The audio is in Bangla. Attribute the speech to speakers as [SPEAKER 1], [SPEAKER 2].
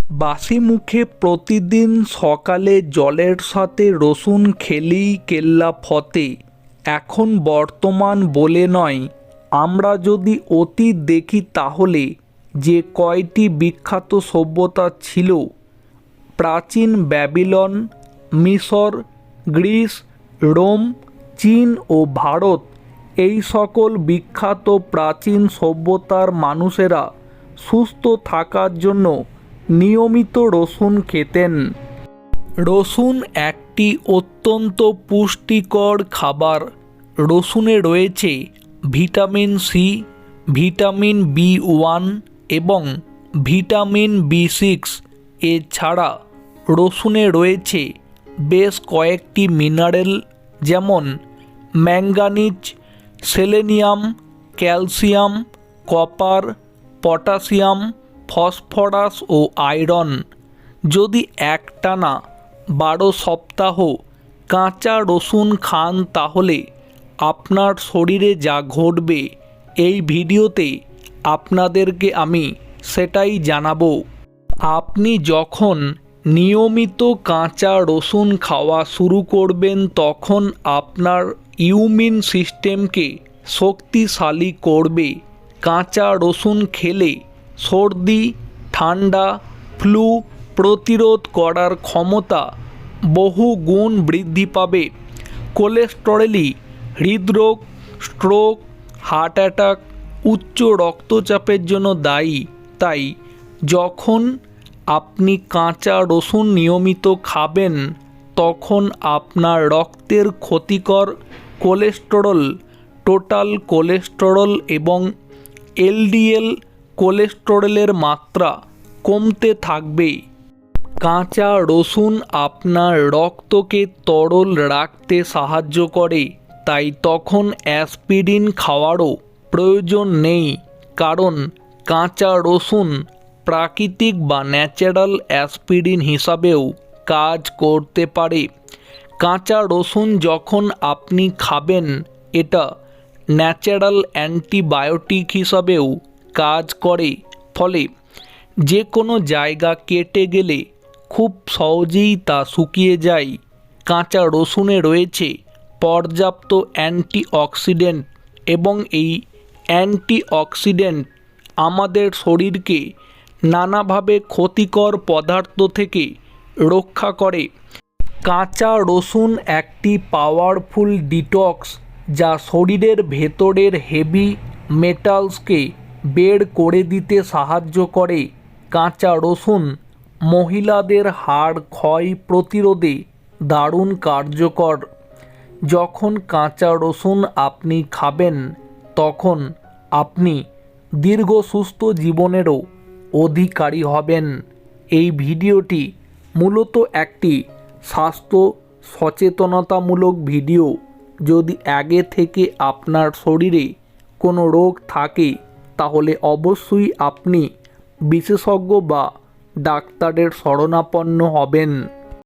[SPEAKER 1] বাসি মুখে প্রতিদিন সকালে জলের সাথে রসুন খেলেই কেল্লা ফতে। এখন বর্তমান বলে নয়, আমরা যদি অতীত দেখি তাহলে যে কয়টি বিখ্যাত সভ্যতা ছিল, প্রাচীন ব্যাবিলন, মিশর, গ্রিস, রোম, চীন ও ভারত, এই সকল বিখ্যাত প্রাচীন সভ্যতার মানুষেরা সুস্থ থাকার জন্য নিয়মিত রসুন খেতেন। রসুন একটি অত্যন্ত পুষ্টিকর খাবার। রসুনে রয়েছে ভিটামিন সি, ভিটামিন বি1 এবং ভিটামিন বি6। এছাড়া রসুনে রয়েছে বেশ কয়েকটি মিনারেল যেমন manganese, selenium, calcium, copper, potassium, phosphorus ও আয়রন। যদি একটানা 12 সপ্তাহ কাঁচা রসুন খান তাহলে আপনার শরীরে যা ঘটবে এই ভিডিওতে আপনাদেরকে আমি সেটাই জানাবো। আপনি যখন নিয়মিত কাঁচা রসুন খাওয়া শুরু করবেন তখন আপনার ইমিউন সিস্টেমকে শক্তিশালী করবে। কাঁচা রসুন খেলে সর্দি, ঠান্ডা, ফ্লু প্রতিরোধ করার ক্ষমতা বহু গুণ বৃদ্ধি পাবে। কোলেস্টেরল, হৃদরোগ, স্ট্রোক, হার্ট অ্যাটাক, উচ্চ রক্তচাপের জন্য দায়ী। তাই যখন আপনি কাঁচা রসুন নিয়মিত খাবেন তখন আপনার রক্তের ক্ষতিকর কোলেস্টেরল, টোটাল কোলেস্টেরল এবং এলডিএল কোলেস্টেরলের মাত্রা কমতে থাকবে। কাঁচা রসুন আপনার রক্তকে তরল রাখতে সাহায্য করে, তাই তখন অ্যাসপিরিন খাওয়ারও প্রয়োজন নেই, কারণ কাঁচা রসুন প্রাকৃতিক বা ন্যাচারাল অ্যাসপিরিন হিসাবেও কাজ করতে পারে। কাঁচা রসুন যখন আপনি খাবেন এটা ন্যাচারাল অ্যান্টিবায়োটিক হিসাবেও কাজ করে, ফলে যে কোনো জায়গা কেটে গেলে খুব সহজেই তা শুকিয়ে যায়। কাঁচা রসুনে রয়েছে পর্যাপ্ত অ্যান্টিঅক্সিডেন্ট এবং এই অ্যান্টিঅক্সিডেন্ট আমাদের শরীরকে নানাভাবে ক্ষতিকর পদার্থ থেকে রক্ষা করে। কাঁচা রসুন একটি পাওয়ারফুল ডিটক্স যা শরীরের ভেতরের হেভি মেটালসকে বের করে দিতে সাহায্য করে। কাঁচা রসুন মহিলাদের হাড় ক্ষয় প্রতিরোধে দারুণ কার্যকর। যখন কাঁচা রসুন আপনি খাবেন তখন আপনি দীর্ঘ সুস্থ জীবনেরও অধিকারী হবেন। এই ভিডিওটি মূলত একটি স্বাস্থ্য সচেতনতামূলক ভিডিও। যদি আগে থেকে আপনার শরীরে কোনো রোগ থাকে তাহলে অবশ্যই আপনি বিশেষজ্ঞ বা ডাক্তারের শরণাপন্ন হবেন।